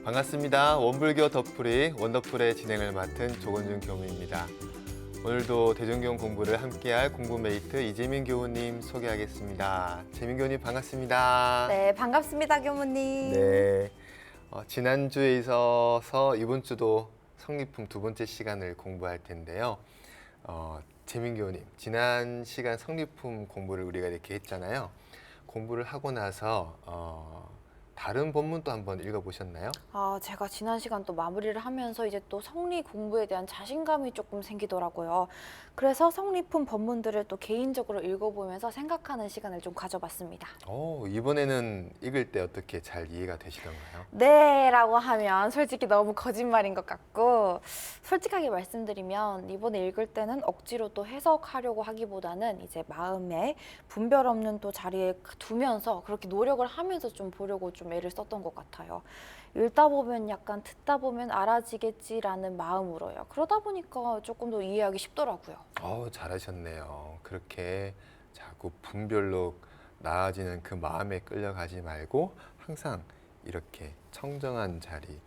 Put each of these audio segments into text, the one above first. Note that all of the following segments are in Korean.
반갑습니다. 원불교 덕풀이 원더풀의 진행을 맡은 조건준 교무입니다. 오늘도 대종경 공부를 함께할 공부메이트 이재민 교우님 소개하겠습니다. 재민 교우님 반갑습니다. 네, 반갑습니다, 교무님. 네, 지난주에 있어서 이번 주도 성리품 두 번째 시간을 공부할 텐데요. 재민 교우님, 지난 시간 성리품 공부를 우리가 이렇게 했잖아요. 공부를 하고 나서 다른 본문도 한번 읽어보셨나요? 제가 지난 시간 또 마무리를 하면서 이제 또 성리 공부에 대한 자신감이 조금 생기더라고요. 그래서 성리품 본문들을 또 개인적으로 읽어보면서 생각하는 시간을 좀 가져봤습니다. 이번에는 읽을 때 어떻게 잘 이해가 되시던가요? 네, 라고 하면 솔직히 너무 거짓말인 것 같고, 솔직하게 말씀드리면 이번에 읽을 때는 억지로 또 해석하려고 하기보다는 이제 마음에 분별 없는 또 자리에 두면서 그렇게 노력을 하면서 좀 보려고 좀 애를 썼던 것 같아요. 읽다 보면 약간 듣다 보면 알아지겠지라는 마음으로요. 그러다 보니까 조금 더 이해하기 쉽더라고요. 잘하셨네요. 그렇게 자꾸 분별로 나아지는 그 마음에 끌려가지 말고 항상 이렇게 청정한 자리,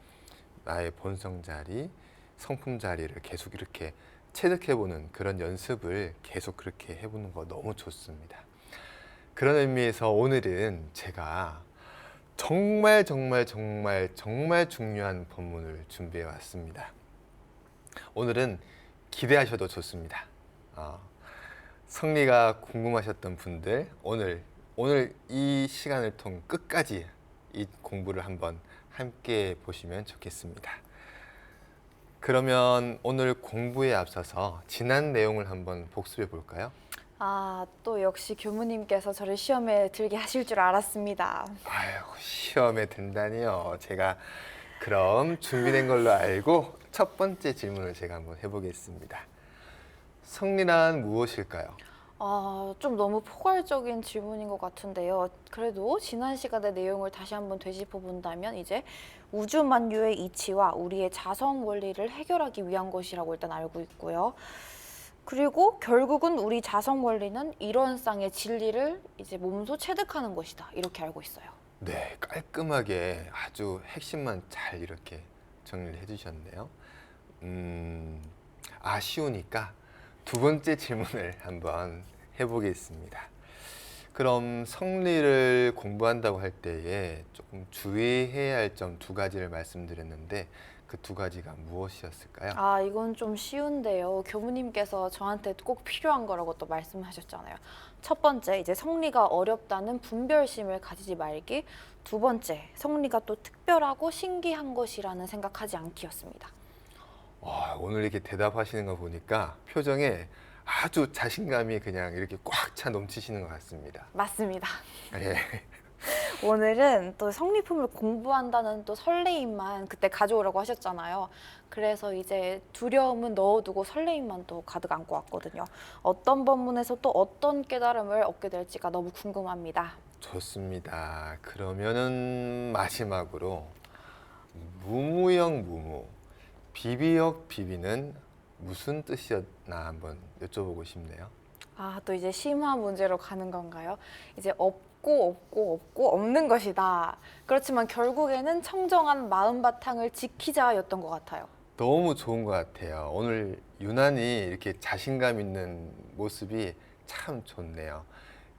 나의 본성 자리, 성품 자리를 계속 이렇게 체득해보는 그런 연습을 계속 그렇게 해보는 거 너무 좋습니다. 그런 의미에서 오늘은 제가 정말 중요한 본문을 준비해 왔습니다. 오늘은 기대하셔도 좋습니다. 성리가 궁금하셨던 분들 오늘 이 시간을 통 끝까지 이 공부를 한번 함께 보시면 좋겠습니다. 그러면 오늘 공부에 앞서서 지난 내용을 한번 복습해 볼까요? 또 역시 교무님께서 저를 시험에 들게 하실 줄 알았습니다. 아이고, 시험에 든다니요. 제가 그럼 준비된 걸로 알고 첫 번째 질문을 제가 한번 해보겠습니다. 성리란 무엇일까요? 좀 너무 포괄적인 질문인 것 같은데요. 그래도 지난 시간의 내용을 다시 한번 되짚어 본다면 이제 우주 만유의 이치와 우리의 자성 원리를 해결하기 위한 것이라고 일단 알고 있고요. 그리고 결국은 우리 자성 원리는 이런상의 진리를 이제 몸소 체득하는 것이다. 이렇게 알고 있어요. 네, 깔끔하게 아주 핵심만 잘 이렇게 정리를 해주셨네요. 아쉬우니까 두 번째 질문을 한번 해보겠습니다. 그럼 성리를 공부한다고 할 때에 조금 주의해야 할 점 두 가지를 말씀드렸는데 그 두 가지가 무엇이었을까요? 이건 좀 쉬운데요. 교무님께서 저한테 꼭 필요한 거라고 또 말씀하셨잖아요. 첫 번째, 이제 성리가 어렵다는 분별심을 가지지 말기. 두 번째, 성리가 또 특별하고 신기한 것이라는 생각하지 않기였습니다. 오늘 이렇게 대답하시는 거 보니까 표정에 아주 자신감이 그냥 이렇게 꽉 차 넘치시는 것 같습니다. 맞습니다. 예. 오늘은 또 성리품을 공부한다는 또 설레임만 그때 가져오라고 하셨잖아요. 그래서 이제 두려움은 넣어두고 설레임만 또 가득 안고 왔거든요. 어떤 본문에서 또 어떤 깨달음을 얻게 될지가 너무 궁금합니다. 좋습니다. 그러면은 마지막으로 무무역 무무, 비비역 비비는 무슨 뜻이었나 한번 여쭤보고 싶네요. 또 이제 심화 문제로 가는 건가요? 이제 없고 없는 것이다. 그렇지만 결국에는 청정한 마음 바탕을 지키자였던 것 같아요. 너무 좋은 것 같아요. 오늘 유난히 이렇게 자신감 있는 모습이 참 좋네요.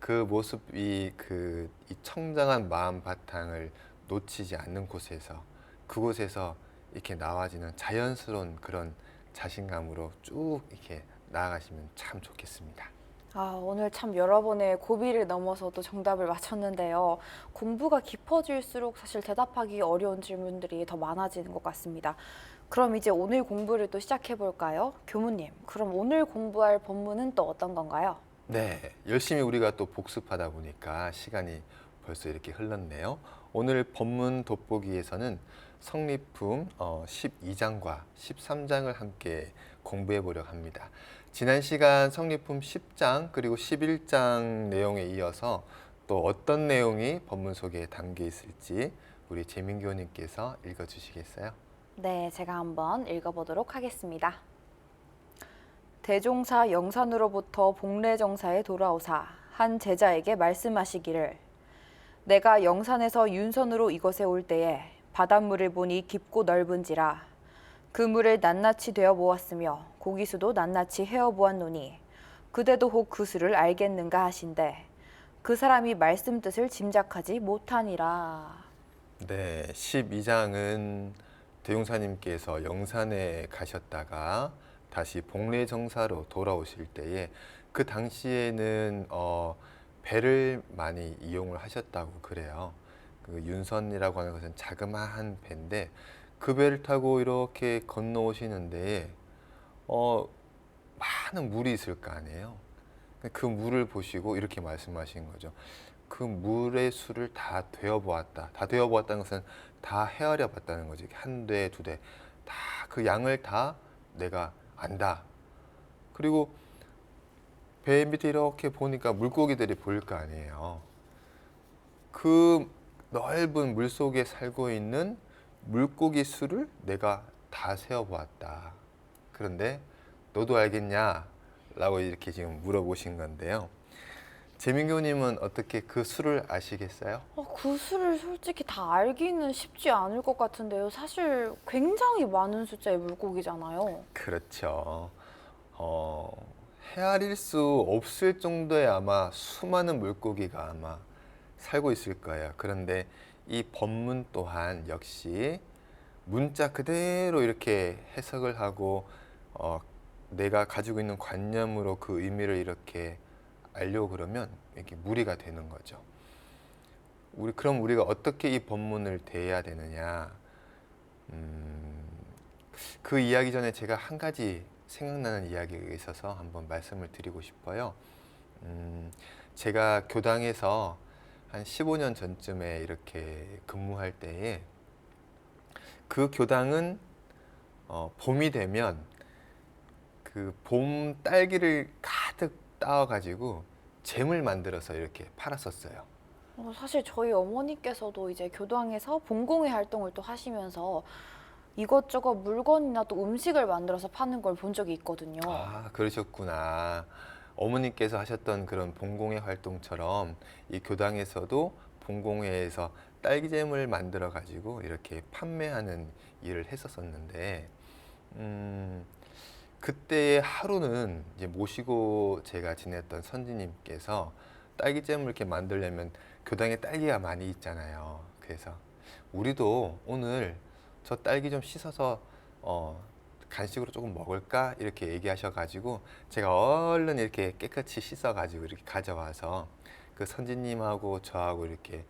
그 모습이 이 청정한 마음 바탕을 놓치지 않는 곳에서 그곳에서 이렇게 나와지는 자연스러운 그런 자신감으로 쭉 이렇게 나아가시면 참 좋겠습니다. 오늘 참 여러 번의 고비를 넘어서도 정답을 맞췄는데요. 공부가 깊어질수록 사실 대답하기 어려운 질문들이 더 많아지는 것 같습니다. 그럼 이제 오늘 공부를 또 시작해 볼까요? 교무님, 그럼 오늘 공부할 본문은 또 어떤 건가요? 네, 열심히 우리가 또 복습하다 보니까 시간이 벌써 이렇게 흘렀네요. 오늘 본문 돋보기에서는 성리품 12장과 13장을 함께 공부해 보려고 합니다. 지난 시간 성리품 10장 그리고 11장 내용에 이어서 또 어떤 내용이 본문 속에 담겨 있을지 우리 재민교 원님께서 읽어주시겠어요? 네, 제가 한번 읽어보도록 하겠습니다. 대종사 영산으로부터 복례정사에 돌아오사 한 제자에게 말씀하시기를 내가 영산에서 윤선으로 이곳에 올 때에 바닷물을 보니 깊고 넓은지라. 그 물을 낱낱이 되어 보았으며 고기수도 낱낱이 헤어 보았노니 그대도 혹 그 수를 알겠는가 하신대. 그 사람이 말씀 뜻을 짐작하지 못하니라. 네, 12장은 대용사님께서 영산에 가셨다가 다시 복례정사로 돌아오실 때에 그 당시에는 배를 많이 이용을 하셨다고 그래요. 그 윤선이라고 하는 것은 자그마한 배인데 그 배를 타고 이렇게 건너오시는데 많은 물이 있을 거 아니에요. 그 물을 보시고 이렇게 말씀하신 거죠. 그 물의 수를 다 되어보았다. 다 되어보았다는 것은 다 헤아려 봤다는 거지. 한 대, 두 대. 다 그 양을 다 내가 안다. 그리고 배 밑에 이렇게 보니까 물고기들이 보일 거 아니에요. 그 넓은 물 속에 살고 있는 물고기 수를 내가 다 세어보았다. 그런데 너도 알겠냐? 라고 이렇게 지금 물어보신 건데요. 재민교님은 어떻게 그 수를 아시겠어요? 그 수를 솔직히 다 알기는 쉽지 않을 것 같은데요. 사실 굉장히 많은 숫자의 물고기잖아요. 그렇죠. 헤아릴 수 없을 정도의 아마 수많은 물고기가 아마 살고 있을 거예요. 그런데 이 법문 또한 역시 문자 그대로 이렇게 해석을 하고 내가 가지고 있는 관념으로 그 의미를 이렇게 알려고 그러면 이렇게 무리가 되는 거죠. 그럼 우리가 어떻게 이 법문을 대해야 되느냐? 그 이야기 전에 제가 한 가지 생각나는 이야기가 있어서 한번 말씀을 드리고 싶어요. 제가 교당에서 한 15년 전쯤에 이렇게 근무할 때에 그 교당은 봄이 되면 그 봄 딸기를 가득 따와가지고 잼을 만들어서 이렇게 팔았었어요. 사실 저희 어머니께서도 이제 교당에서 봉공회 활동을 또 하시면서 이것저것 물건이나 또 음식을 만들어서 파는 걸 본 적이 있거든요. 아, 그러셨구나. 어머니께서 하셨던 그런 봉공회 활동처럼 이 교당에서도 봉공회에서 딸기잼을 만들어 가지고 이렇게 판매하는 일을 했었었는데, 그때의 하루는 이제 모시고 제가 지냈던 선지님께서 딸기잼을 이렇게 만들려면 교당에 딸기가 많이 있잖아요. 그래서 우리도 오늘 저 딸기 좀 씻어서 간식으로 조금 먹을까? 이렇게 얘기하셔가지고 제가 얼른 이렇게 깨끗이 씻어가지고 이렇게 가져와서 그 선지님하고 저하고 이렇게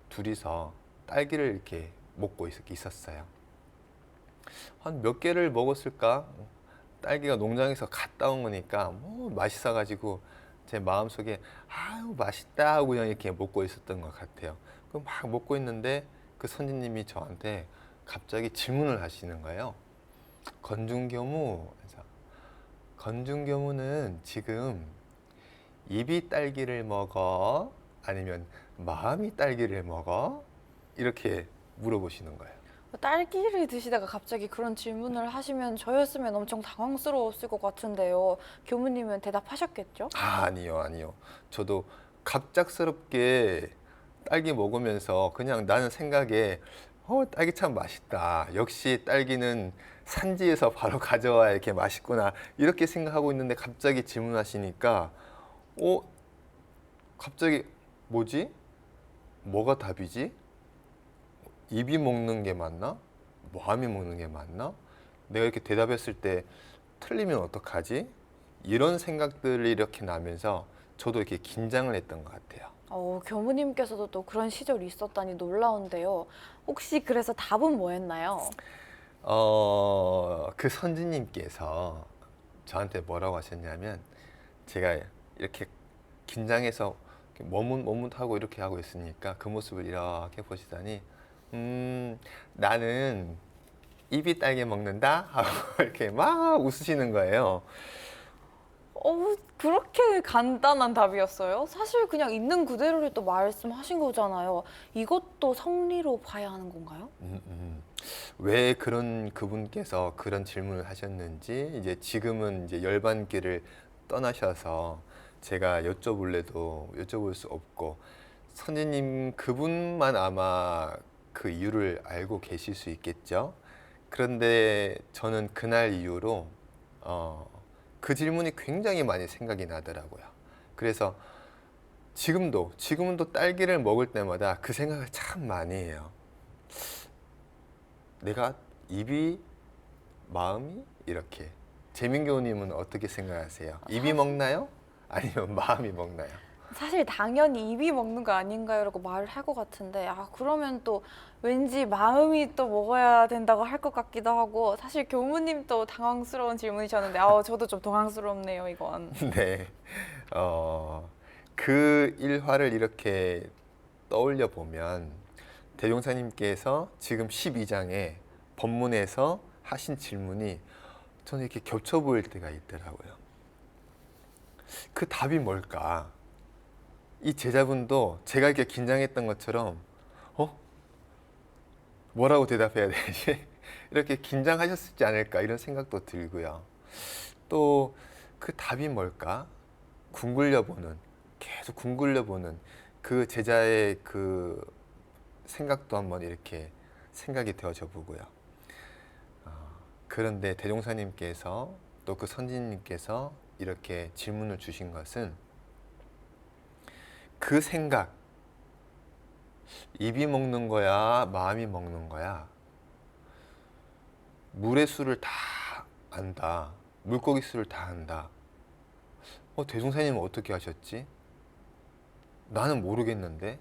둘이서 딸기를 이렇게 먹고 있었어요. 한 몇 개를 먹었을까? 딸기가 농장에서 갔다 온 거니까 뭐 맛있어가지고 제 마음속에 아유 맛있다 하고 그냥 이렇게 먹고 있었던 것 같아요. 그 막 먹고 있는데 그 선지님이 저한테 갑자기 질문을 하시는 거예요. 건중교무, 그래서 건중교무는 지금 입이 딸기를 먹어? 아니면 마음이 딸기를 먹어? 이렇게 물어보시는 거예요. 딸기를 드시다가 갑자기 그런 질문을 하시면 저였으면 엄청 당황스러웠을 것 같은데요. 교무님은 대답하셨겠죠? 아니요, 아니요. 저도 갑작스럽게 딸기 먹으면서 그냥 나는 생각에 딸기 참 맛있다. 역시 딸기는 산지에서 바로 가져와야 이렇게 맛있구나. 이렇게 생각하고 있는데 갑자기 질문하시니까 갑자기 뭐지? 뭐가 답이지? 입이 먹는 게 맞나? 마음이 먹는 게 맞나? 내가 이렇게 대답했을 때 틀리면 어떡하지? 이런 생각들이 이렇게 나면서 저도 이렇게 긴장을 했던 것 같아요. 교무님께서도 또 그런 시절이 있었다니 놀라운데요. 혹시 그래서 답은 뭐였나요? 그 선지님께서 저한테 뭐라고 하셨냐면 제가 이렇게 긴장해서 머뭇머뭇하고 이렇게 하고 있으니까 그 모습을 이렇게 보시더니 나는 입이 딸기 먹는다 하고 이렇게 막 웃으시는 거예요. 그렇게 간단한 답이었어요? 사실 그냥 있는 그대로를 또 말씀하신 거잖아요. 이것도 성리로 봐야 하는 건가요? 왜 그분께서 그런 질문을 하셨는지 이제 지금은 이제 열반기를 떠나셔서 제가 여쭤볼래도 여쭤볼 수 없고 선생님 그분만 아마 그 이유를 알고 계실 수 있겠죠. 그런데 저는 그날 이후로 그 질문이 굉장히 많이 생각이 나더라고요. 그래서 지금도 딸기를 먹을 때마다 그 생각을 참 많이 해요. 내가 입이 마음이 이렇게. 재민교우님은 어떻게 생각하세요? 입이 먹나요? 아니면 마음이 먹나요? 사실 당연히 입이 먹는 거 아닌가요? 라고 말을 할 것 같은데 그러면 또 왠지 마음이 또 먹어야 된다고 할 것 같기도 하고 사실 교무님도 당황스러운 질문이셨는데 저도 좀 당황스럽네요 이건. 네. 그 일화를 이렇게 떠올려 보면 대종사님께서 지금 12장에 법문에서 하신 질문이 저는 이렇게 겹쳐 보일 때가 있더라고요. 그 답이 뭘까? 이 제자분도 제가 이렇게 긴장했던 것처럼 뭐라고 대답해야 되지? 이렇게 긴장하셨지 않을까 이런 생각도 들고요. 또 그 답이 뭘까? 계속 궁글려 보는 그 제자의 그 생각도 한번 이렇게 생각이 되어져 보고요. 그런데 대종사님께서 또 그 선진님께서 이렇게 질문을 주신 것은 그 생각, 입이 먹는 거야, 마음이 먹는 거야. 물의 수를 다 안다. 물고기 수를 다 안다. 대종사님은 어떻게 하셨지? 나는 모르겠는데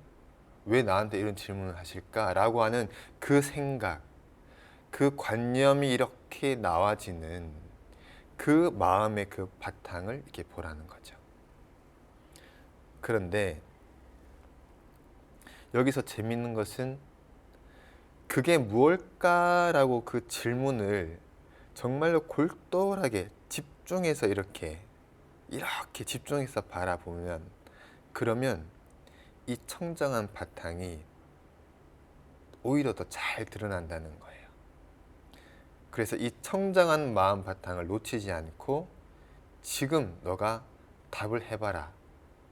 왜 나한테 이런 질문을 하실까라고 하는 그 생각, 그 관념이 이렇게 나와지는 그 마음의 그 바탕을 이렇게 보라는 거죠. 그런데 여기서 재밌는 것은 그게 무엇일까라고 그 질문을 정말로 골똘하게 집중해서 이렇게 집중해서 바라보면 그러면 이 청정한 바탕이 오히려 더 잘 드러난다는 거예요. 그래서 이 청정한 마음 바탕을 놓치지 않고 지금 너가 답을 해봐라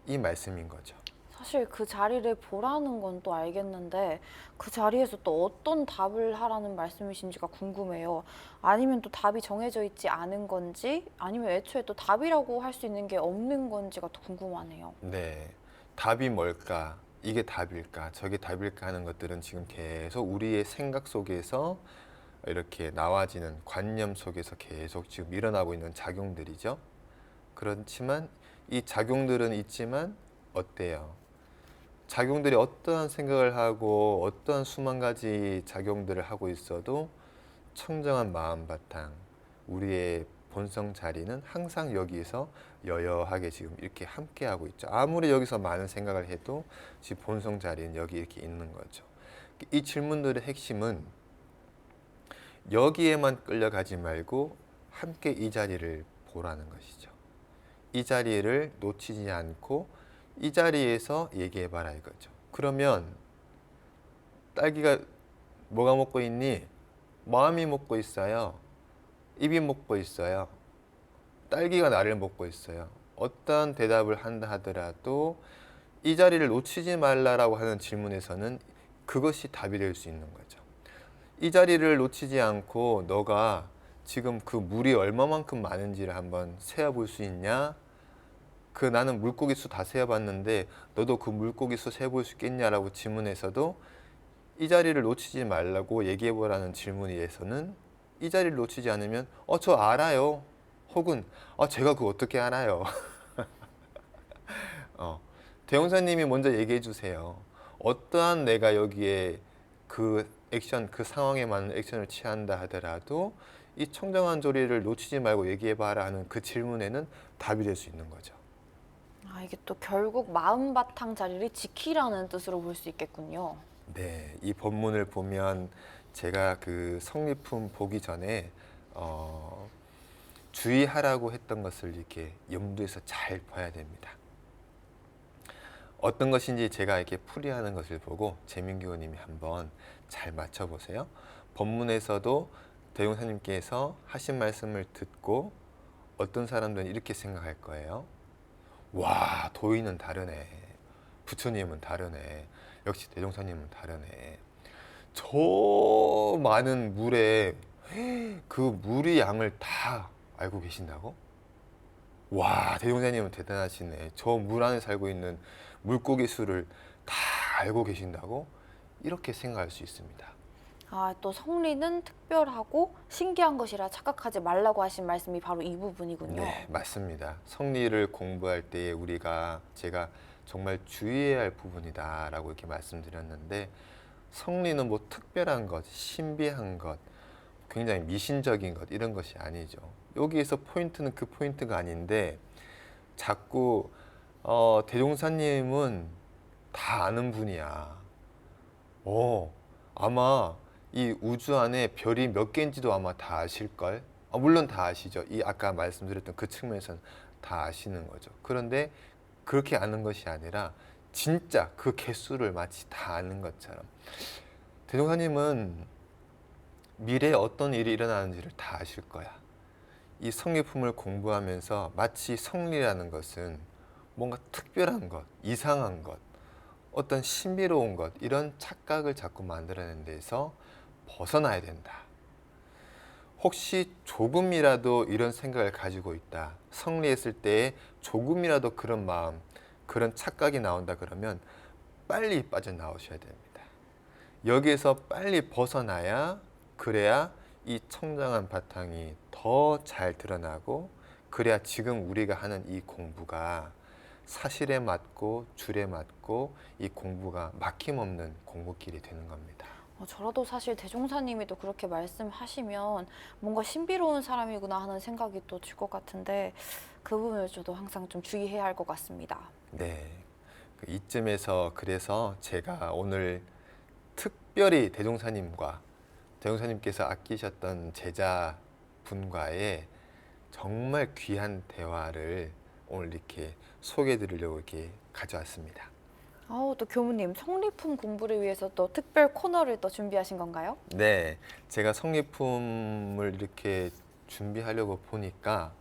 이 말씀인 거죠. 사실 그 자리를 보라는 건 또 알겠는데 그 자리에서 또 어떤 답을 하라는 말씀이신지가 궁금해요. 아니면 또 답이 정해져 있지 않은 건지 아니면 애초에 또 답이라고 할 수 있는 게 없는 건지가 더 궁금하네요. 네, 답이 뭘까? 이게 답일까? 저게 답일까? 하는 것들은 지금 계속 우리의 생각 속에서 이렇게 나와지는 관념 속에서 계속 지금 일어나고 있는 작용들이죠. 그렇지만 이 작용들은 있지만 어때요? 작용들이 어떠한 생각을 하고 어떠한 수만 가지 작용들을 하고 있어도 청정한 마음 바탕, 우리의 본성 자리는 항상 여기에서 여여하게 지금 이렇게 함께 하고 있죠. 아무리 여기서 많은 생각을 해도 지금 본성 자리는 여기 이렇게 있는 거죠. 이 질문들의 핵심은 여기에만 끌려가지 말고 함께 이 자리를 보라는 것이죠. 이 자리를 놓치지 않고 이 자리에서 얘기해봐라 이거죠. 그러면 딸기가 뭐가 먹고 있니? 마음이 먹고 있어요. 입이 먹고 있어요. 딸기가 나를 먹고 있어요. 어떤 대답을 한다 하더라도 이 자리를 놓치지 말라라고 하는 질문에서는 그것이 답이 될 수 있는 거죠. 이 자리를 놓치지 않고 너가 지금 그 물이 얼마만큼 많은지를 한번 세어볼 수 있냐? 나는 물고기 수 다 세어봤는데 너도 그 물고기 수 세어볼 수 있겠냐라고 질문에서도 이 자리를 놓치지 말라고 얘기해보라는 질문에서는 이 자리를 놓치지 않으면 저 알아요. 혹은 제가 그거 어떻게 알아요. 대형사님이 먼저 얘기해 주세요. 어떠한 내가 여기에 그 액션, 그 상황에 맞는 액션을 취한다 하더라도 이 청정한 조리를 놓치지 말고 얘기해봐라 하는 그 질문에는 답이 될 수 있는 거죠. 이게 또 결국 마음 바탕 자리를 지키라는 뜻으로 볼 수 있겠군요. 네, 이 본문을 보면 제가 그 성리품 보기 전에 주의하라고 했던 것을 이렇게 염두에서 잘 봐야 됩니다. 어떤 것인지 제가 이렇게 풀이하는 것을 보고 재민기 의원님이 한번 잘 맞춰보세요. 본문에서도 대용사님께서 하신 말씀을 듣고 어떤 사람들은 이렇게 생각할 거예요. 와, 도인은 다르네. 부처님은 다르네. 역시 대종사님은 다르네. 저 많은 물에 그 물의 양을 다 알고 계신다고? 와, 대종사님은 대단하시네. 저 물 안에 살고 있는 물고기 수를 다 알고 계신다고? 이렇게 생각할 수 있습니다. 아, 또 성리는 특별하고 신기한 것이라 착각하지 말라고 하신 말씀이 바로 이 부분이군요. 네, 맞습니다. 성리를 공부할 때에 제가 정말 주의해야 할 부분이다라고 이렇게 말씀드렸는데, 성리는 뭐 특별한 것, 신비한 것, 굉장히 미신적인 것 이런 것이 아니죠. 여기에서 포인트는 그 포인트가 아닌데, 자꾸 대종사님은 다 아는 분이야. 아마 이 우주 안에 별이 몇 개인지도 아마 다 아실걸? 물론 다 아시죠. 이 아까 말씀드렸던 그 측면에서는 다 아시는 거죠. 그런데 그렇게 아는 것이 아니라 진짜 그 개수를 마치 다 아는 것처럼 대종사님은 미래에 어떤 일이 일어나는지를 다 아실 거야. 이 성리품을 공부하면서 마치 성리라는 것은 뭔가 특별한 것, 이상한 것, 어떤 신비로운 것 이런 착각을 자꾸 만들어내는 데서 벗어나야 된다. 혹시 조금이라도 이런 생각을 가지고 있다. 성리했을 때에 조금이라도 그런 마음, 그런 착각이 나온다 그러면 빨리 빠져나오셔야 됩니다. 여기에서 빨리 벗어나야 그래야 이 청정한 바탕이 더 잘 드러나고 그래야 지금 우리가 하는 이 공부가 사실에 맞고 줄에 맞고 이 공부가 막힘없는 공부길이 되는 겁니다. 저라도 사실 대종사님이 또 그렇게 말씀하시면 뭔가 신비로운 사람이구나 하는 생각이 또 들 것 같은데 그 부분을 저도 항상 좀 주의해야 할 것 같습니다. 네. 이쯤에서 그래서 제가 오늘 특별히 대종사님께서 아끼셨던 제자분과의 정말 귀한 대화를 오늘 이렇게 소개해 드리려고 이렇게 가져왔습니다. 또 교무님, 성리품 공부를 위해서 또 특별 코너를 또 준비하신 건가요? 네, 제가 성리품을 이렇게 준비하려고 보니까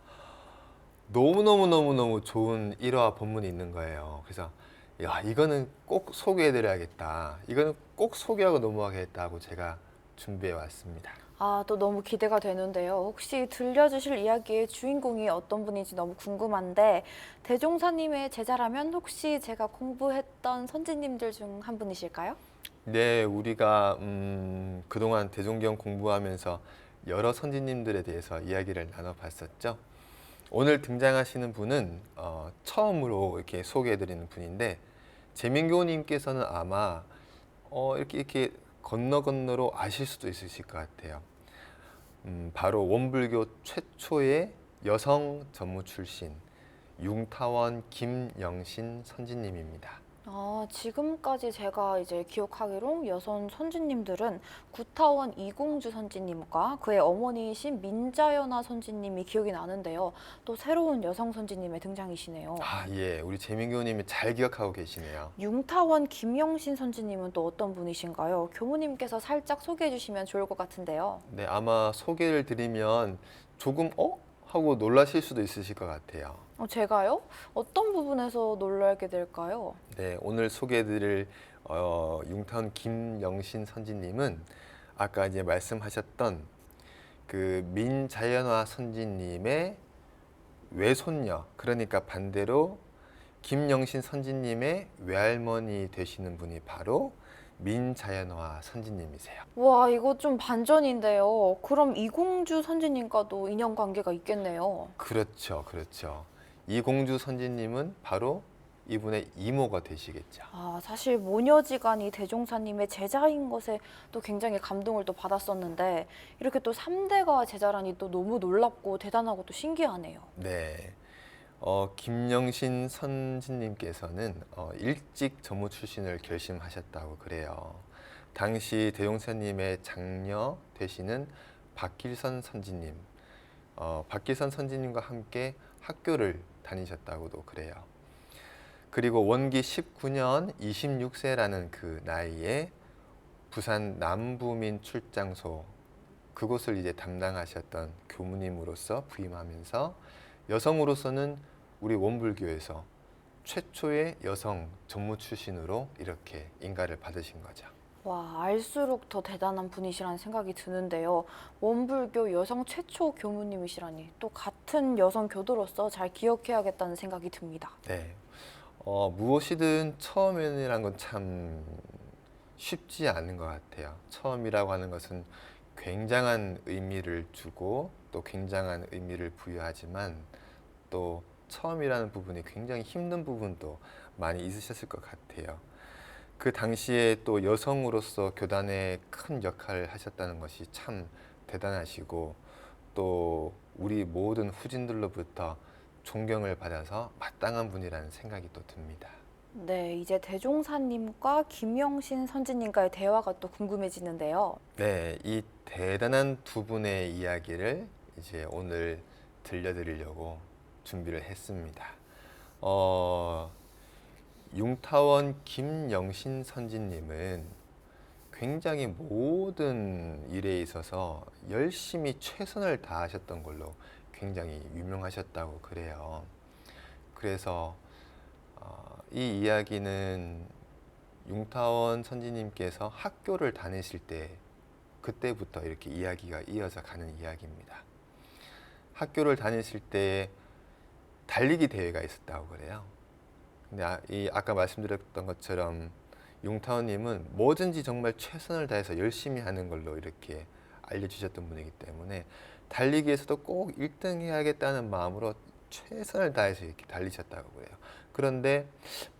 너무너무 좋은 일화 본문이 있는 거예요. 그래서 야, 이거는 꼭 소개해 드려야겠다. 이거는 꼭 소개하고 넘어가겠다고 제가 준비해 왔습니다. 또 너무 기대가 되는데요. 혹시 들려주실 이야기의 주인공이 어떤 분인지 너무 궁금한데 대종사님의 제자라면 혹시 제가 공부했던 선지님들 중 한 분이실까요? 네, 우리가 그동안 대종경 공부하면서 여러 선지님들에 대해서 이야기를 나눠봤었죠. 오늘 등장하시는 분은 처음으로 이렇게 소개해드리는 분인데 재민교님께서는 아마 이렇게 건너로 아실 수도 있으실 것 같아요. 바로 원불교 최초의 여성 전무 출신 융타원 김영신 선지님입니다. 지금까지 제가 이제 기억하기로 여성 선지님들은 구타원 이공주 선지님과 그의 어머니이신 민자연화 선지님이 기억이 나는데요. 또 새로운 여성 선지님의 등장이시네요. 예, 우리 재민교님이 잘 기억하고 계시네요. 융타원 김영신 선지님은 또 어떤 분이신가요? 교무님께서 살짝 소개해 주시면 좋을 것 같은데요. 네, 아마 소개를 드리면 조금 하고 놀라실 수도 있으실 것 같아요. 제가요? 어떤 부분에서 놀라게 될까요? 네, 오늘 소개해드릴 융타원 김영신 선지님은 아까 이제 말씀하셨던 그 민자연화 선지님의 외손녀, 그러니까 반대로 김영신 선지님의 외할머니 되시는 분이 바로 민자연화 선지님이세요. 와, 이거 좀 반전인데요. 그럼 이공주 선지님과도 인연관계가 있겠네요. 그렇죠, 그렇죠. 이공주 선지님은 바로 이분의 이모가 되시겠죠. 사실 모녀지간이 대종사님의 제자인 것에 또 굉장히 감동을 또 받았었는데 이렇게 또 3대가 제자라니 또 너무 놀랍고 대단하고 또 신기하네요. 네. 김영신 선지님께서는 일찍 전무 출신을 결심하셨다고 그래요. 당시 대종사님의 장녀 되시는 박길선 선지님, 박길선 선지님과 함께 학교를 다니셨다고도 그래요. 그리고 원기 19년 26세라는 그 나이에 부산 남부민 출장소 그곳을 이제 담당하셨던 교무님으로서 부임하면서 여성으로서는 우리 원불교에서 최초의 여성 전무 출신으로 이렇게 인가를 받으신 거죠. 와, 알수록 더 대단한 분이시라는 생각이 드는데요. 원불교 여성 최초 교무님이시라니 또 같은 여성 교도로서 잘 기억해야겠다는 생각이 듭니다. 네. 무엇이든 처음이란 건 참 쉽지 않은 것 같아요. 처음이라고 하는 것은 굉장한 의미를 주고 또 굉장한 의미를 부여하지만 또 처음이라는 부분이 굉장히 힘든 부분도 많이 있으셨을 것 같아요. 그 당시에 또 여성으로서 교단에 큰 역할을 하셨다는 것이 참 대단하시고 또 우리 모든 후진들로부터 존경을 받아서 마땅한 분이라는 생각이 또 듭니다. 네, 이제 대종사님과 김영신 선지님과의 대화가 또 궁금해지는데요. 네, 이 대단한 두 분의 이야기를 이제 오늘 들려드리려고 준비를 했습니다. 어, 융타원 김영신 선지님은 굉장히 모든 일에 있어서 열심히 최선을 다하셨던 걸로 굉장히 유명하셨다고 그래요. 그래서 이 이야기는 융타원 선지님께서 학교를 다니실 때 그때부터 이렇게 이야기가 이어져 가는 이야기입니다. 학교를 다니실 때 달리기 대회가 있었다고 그래요. 근데 아까 말씀드렸던 것처럼 융타원님은 뭐든지 정말 최선을 다해서 열심히 하는 걸로 이렇게 알려주셨던 분이기 때문에 달리기에서도 꼭 1등 해야겠다는 마음으로 최선을 다해서 이렇게 달리셨다고 그래요. 그런데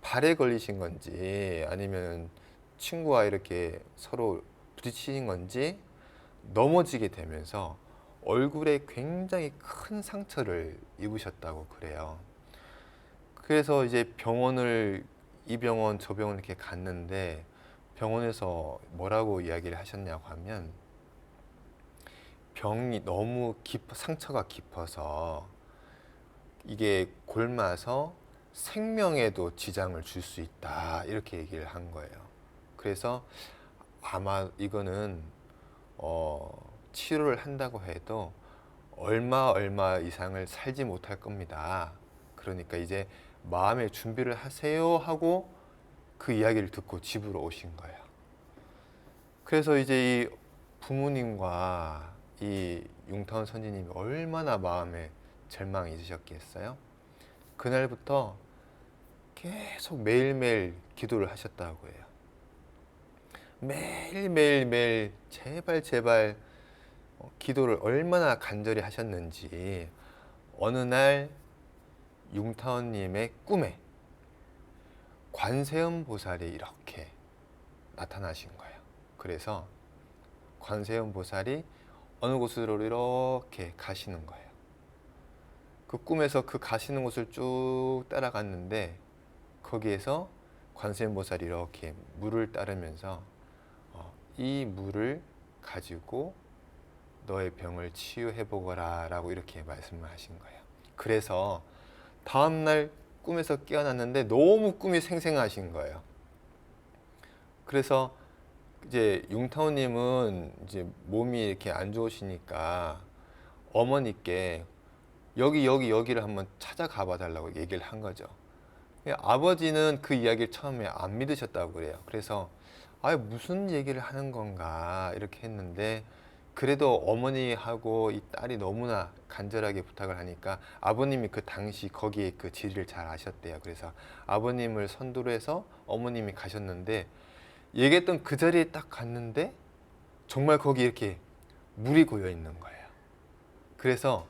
발에 걸리신 건지 아니면 친구와 이렇게 서로 부딪히신 건지 넘어지게 되면서 얼굴에 굉장히 큰 상처를 입으셨다고 그래요. 그래서 이제 이 병원 저 병원 이렇게 갔는데 병원에서 뭐라고 이야기를 하셨냐고 하면 병이 너무 상처가 깊어서 이게 골마서 생명에도 지장을 줄 수 있다 이렇게 얘기를 한 거예요. 그래서 아마 이거는 치료를 한다고 해도 얼마 이상을 살지 못할 겁니다. 그러니까 이제 마음의 준비를 하세요 하고 그 이야기를 듣고 집으로 오신 거예요. 그래서 이제 이 부모님과 이 융타원 선지님이 얼마나 마음에 절망이 있으셨겠어요? 그날부터 계속 매일매일 기도를 하셨다고 해요. 매일매일 제발 기도를 얼마나 간절히 하셨는지 어느 날 융타원님의 꿈에 관세음 보살이 이렇게 나타나신 거예요. 그래서 관세음 보살이 어느 곳으로 이렇게 가시는 거예요. 그 꿈에서 그 가시는 곳을 쭉 따라갔는데 거기에서 관세음 보살이 이렇게 물을 따르면서 이 물을 가지고 너의 병을 치유해 보거라 라고 이렇게 말씀을 하신 거예요. 그래서 다음날 꿈에서 깨어났는데 너무 꿈이 생생하신 거예요. 그래서 이제 융타오님은 이제 몸이 이렇게 안 좋으시니까 어머니께 여기를 한번 찾아가 봐 달라고 얘기를 한 거죠. 아버지는 그 이야기를 처음에 안 믿으셨다고 그래요. 그래서 무슨 얘기를 하는 건가 이렇게 했는데 그래도 어머니하고 이 딸이 너무나 간절하게 부탁을 하니까 아버님이 그 당시 거기에 그 지리를 잘 아셨대요. 그래서 아버님을 선두로 해서 어머님이 가셨는데 얘기했던 그 자리에 딱 갔는데 정말 거기 이렇게 물이 고여 있는 거예요. 그래서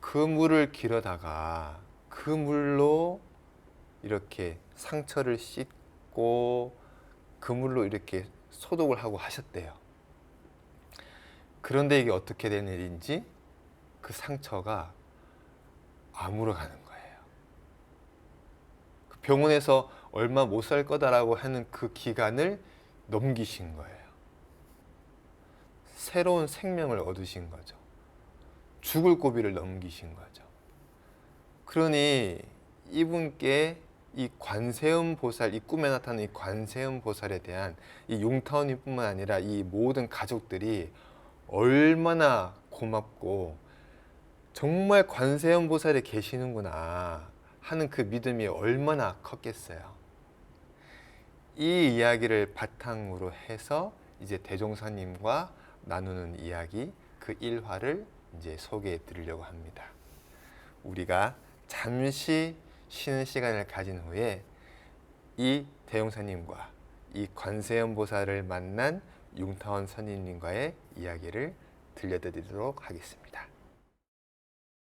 그 물을 길어다가 그 물로 이렇게 상처를 씻고 그 물로 이렇게 소독을 하고 하셨대요. 그런데 이게 어떻게 된 일인지 그 상처가 아물어 가는 거예요. 그 병원에서 얼마 못 살 거다라고 하는 그 기간을 넘기신 거예요. 새로운 생명을 얻으신 거죠. 죽을 고비를 넘기신 거죠. 그러니 이분께 이 관세음 보살, 이 꿈에 나타나는 이 관세음 보살에 대한 이 융타오님뿐만 아니라 이 모든 가족들이 얼마나 고맙고 정말 관세음 보살이 계시는구나 하는 그 믿음이 얼마나 컸겠어요. 이 이야기를 바탕으로 해서 이제 대종사님과 나누는 이야기 그 일화를 이제 소개해 드리려고 합니다. 우리가 잠시 쉬는 시간을 가진 후에 이 대종사님과 이 관세음보살을 만난 융타원 선임님과의 이야기를 들려드리도록 하겠습니다.